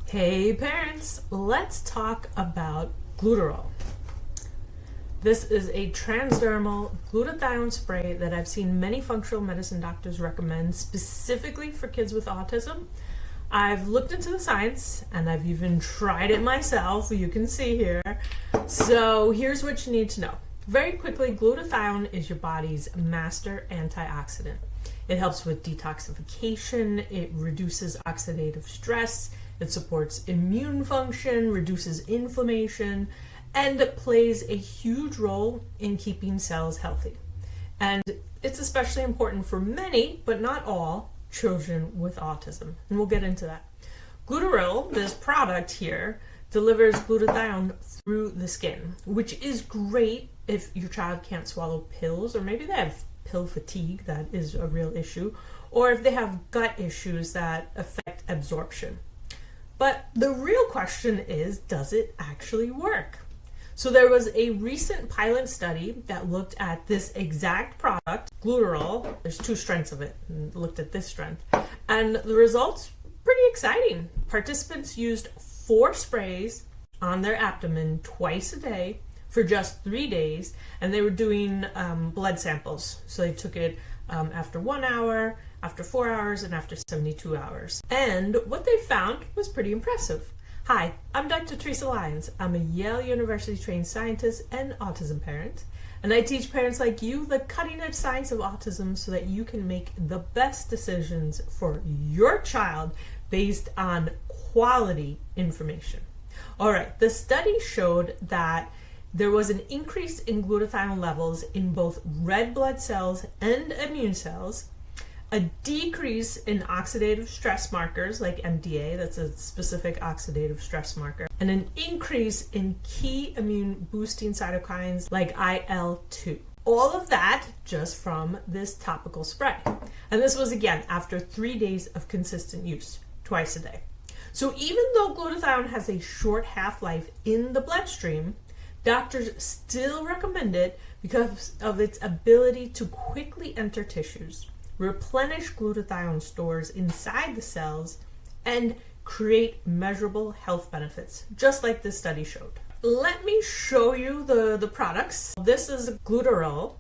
Hey parents, let's talk about Glutaryl. This is a transdermal glutathione spray that I've seen many functional medicine doctors recommend specifically for kids with autism. I've looked into the science and I've even tried it myself, you can see here. So here's what you need to know. Very quickly, glutathione is your body's master antioxidant. It helps with detoxification, it reduces oxidative stress, it supports immune function, reduces inflammation, and it plays a huge role in keeping cells healthy. And it's especially important for many, but not all, children with autism. And we'll get into that. Glutaryl, this product here, delivers glutathione through the skin, which is great if your child can't swallow pills, or maybe they have pill fatigue, that is a real issue, or if they have gut issues that affect absorption. But the real question is, does it actually work? So there was a recent pilot study that looked at this exact product, Glutaryl. There's two strengths of it, and looked at this strength. And the results, pretty exciting. Participants used 4 sprays on their abdomen twice a day for just 3 days, and they were doing blood samples. So they took it after 1 hour, after 4 hours, and after 72 hours. And what they found was pretty impressive. Hi, I'm Dr. Theresa Lyons. I'm a Yale University trained scientist and autism parent, and I teach parents like you the cutting edge science of autism so that you can make the best decisions for your child based on quality information. All right, the study showed that there was an increase in glutathione levels in both red blood cells and immune cells, a decrease in oxidative stress markers like MDA, that's a specific oxidative stress marker, and an increase in key immune boosting cytokines like IL-2. All of that just from this topical spray. And this was again after 3 days of consistent use, twice a day. So even though glutathione has a short half-life in the bloodstream, doctors still recommend it because of its ability to quickly enter tissues, replenish glutathione stores inside the cells, and create measurable health benefits, just like this study showed. Let me show you the products. This is Glutaryl,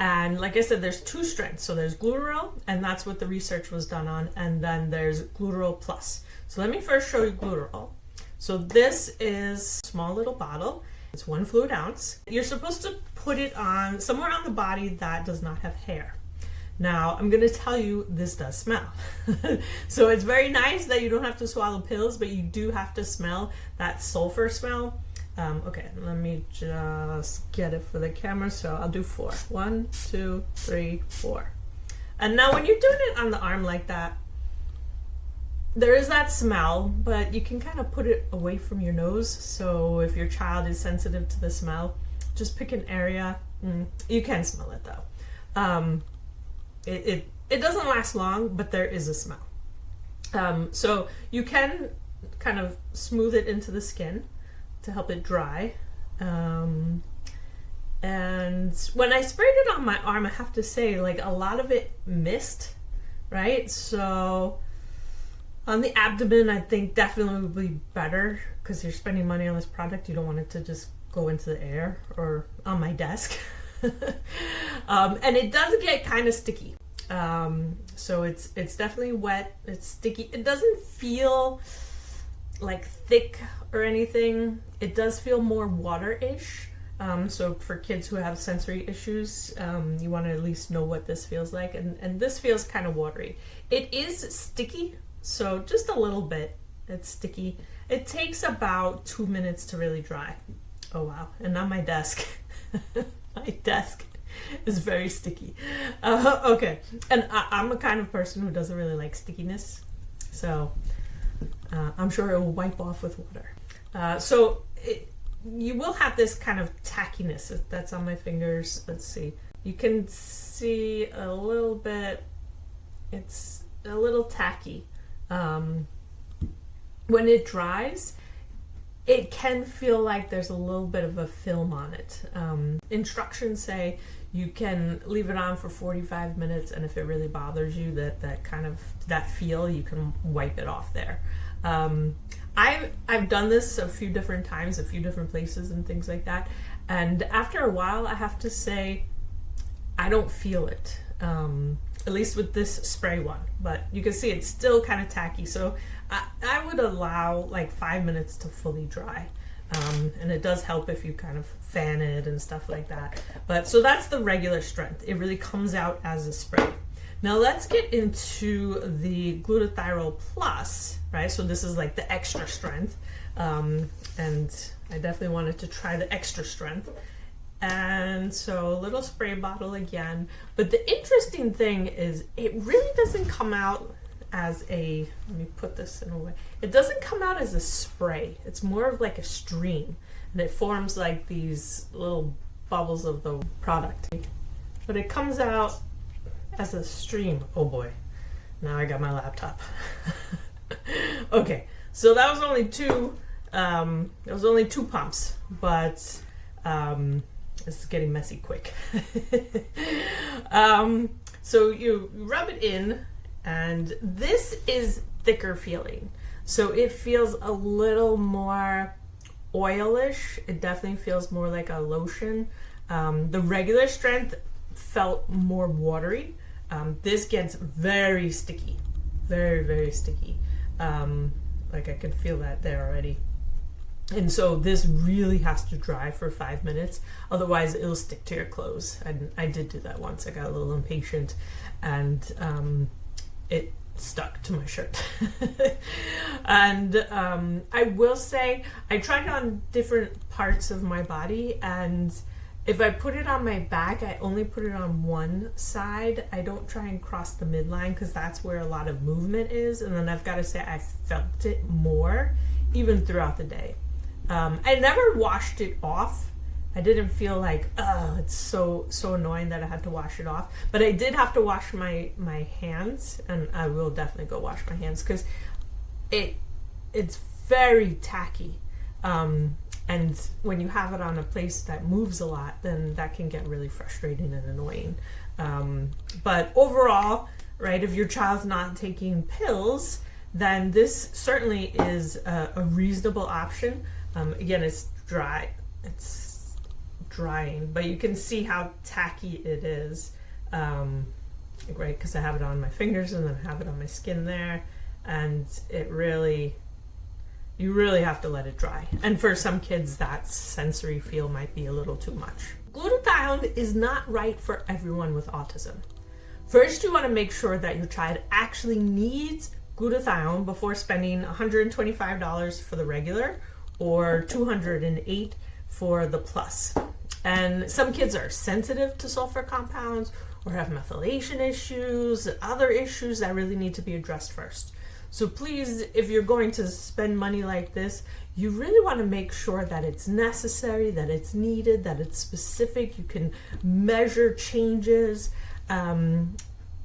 and like I said, there's 2 strengths. So there's Glutaryl, and that's what the research was done on, and then there's Glutaryl Plus. So let me first show you Glutaryl. So this is a small little bottle. It's 1 fluid ounce. You're supposed to put it on somewhere on the body that does not have hair. Now, I'm going to tell you, this does smell. So it's very nice that you don't have to swallow pills, but you do have to smell that sulfur smell. Okay, let me just get it for the camera. So I'll do 4. 1, 2, 3, 4. And now when you're doing it on the arm like that, there is that smell, but you can kind of put it away from your nose. So if your child is sensitive to the smell, just pick an area. You can smell it though. It doesn't last long, but there is a smell. So you can kind of smooth it into the skin to help it dry. And when I sprayed it on my arm, I have to say, like, a lot of it missed, right? So on the abdomen, I think definitely would be better because you're spending money on this product. You don't want it to just go into the air or on my desk. And it does get kind of sticky. So it's definitely wet, it's sticky. It doesn't feel like thick or anything. It does feel more water-ish. So for kids who have sensory issues, you want to at least know what this feels like. And this feels kind of watery. It is sticky, so just a little bit. It's sticky. It takes about 2 minutes to really dry. Oh wow, and on my desk. My desk is very sticky. Okay, and I'm a kind of person who doesn't really like stickiness, so I'm sure it will wipe off with water. So you will have this kind of tackiness that's on my fingers. Let's see. You can see a little bit. It's a little tacky. When it dries, it can feel like there's a little bit of a film on it. Instructions say you can leave it on for 45 minutes, and if it really bothers you, that feel, you can wipe it off there. I've done this a few different times, a few different places and things like that. And after a while, I have to say, I don't feel it. At least with this spray one. But you can see it's still kind of tacky. So I would allow like 5 minutes to fully dry. And it does help if you kind of fan it and stuff like that. But so that's the regular strength. It really comes out as a spray. Now let's get into the Glutaryl Plus, right? So this is like the extra strength. And I definitely wanted to try the extra strength. And so a little spray bottle again. But the interesting thing is it really doesn't come out as a, let me put this in a way. It doesn't come out as a spray. It's more of like a stream. And it forms like these little bubbles of the product. But it comes out as a stream. Oh boy, now I got my laptop. Okay, so that was only two pumps, but this is getting messy quick. So you rub it in, and this is thicker feeling. So it feels a little more oilish. It definitely feels more like a lotion. The regular strength felt more watery. This gets very sticky, very, very sticky. Like I could feel that there already. And so this really has to dry for 5 minutes. Otherwise it'll stick to your clothes. I did do that once. I got a little impatient and it stuck to my shirt. And I will say I tried it on different parts of my body, and if I put it on my back, I only put it on one side. I don't try and cross the midline because that's where a lot of movement is. And then I've got to say I felt it more even throughout the day. I never washed it off. I didn't feel like, oh, it's so annoying that I had to wash it off. But I did have to wash my hands, and I will definitely go wash my hands because it's very tacky. And when you have it on a place that moves a lot, then that can get really frustrating and annoying. But overall, right, if your child's not taking pills, then this certainly is a reasonable option. Again, it's drying, but you can see how tacky it is, right, because I have it on my fingers and then I have it on my skin there, and you really have to let it dry. And for some kids, that sensory feel might be a little too much. Glutathione is not right for everyone with autism. First, you want to make sure that your child actually needs glutathione before spending $125 for the regular or $208 for the plus. And some kids are sensitive to sulfur compounds or have methylation issues, other issues that really need to be addressed first. So please, if you're going to spend money like this, you really want to make sure that it's necessary, that it's needed, that it's specific. You can measure changes. And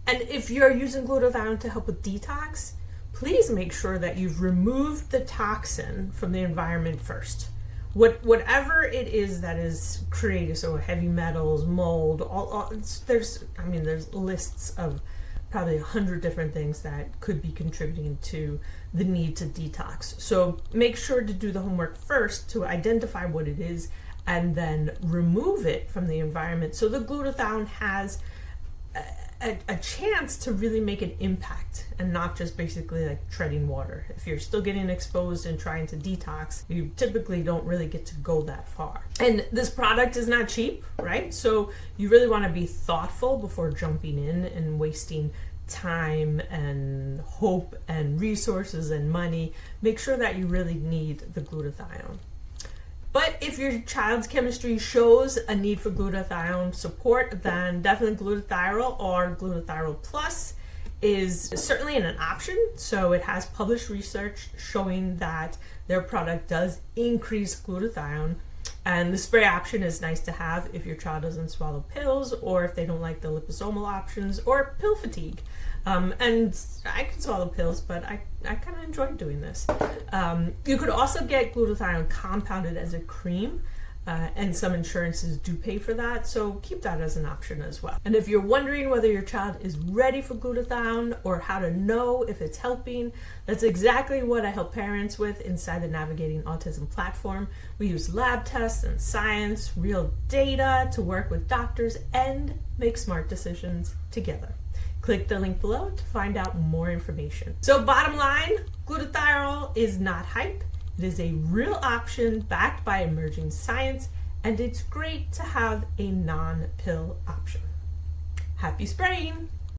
if you're using glutathione to help with detox, please make sure that you've removed the toxin from the environment first. Whatever it is that is created, so heavy metals, mold, there's lists of probably 100 different things that could be contributing to the need to detox. So make sure to do the homework first to identify what it is and then remove it from the environment so the glutathione has a chance to really make an impact and not just basically like treading water. If you're still getting exposed and trying to detox, you typically don't really get to go that far. And this product is not cheap, right? So you really want to be thoughtful before jumping in and wasting time and hope and resources and money. Make sure that you really need the glutathione. But if your child's chemistry shows a need for glutathione support, then definitely glutathione or Glutaryl Plus is certainly an option. So it has published research showing that their product does increase glutathione. And the spray option is nice to have if your child doesn't swallow pills or if they don't like the liposomal options or pill fatigue. And I can swallow pills, but I kind of enjoy doing this. You could also get glutathione compounded as a cream. and some insurances do pay for that, so keep that as an option as well. And if you're wondering whether your child is ready for glutathione or how to know if it's helping, that's exactly what I help parents with inside the Navigating Autism platform. We use lab tests and science, real data to work with doctors and make smart decisions together. Click the link below to find out more information. So bottom line, glutathione is not hype. It is a real option backed by emerging science, and it's great to have a non-pill option. Happy spraying!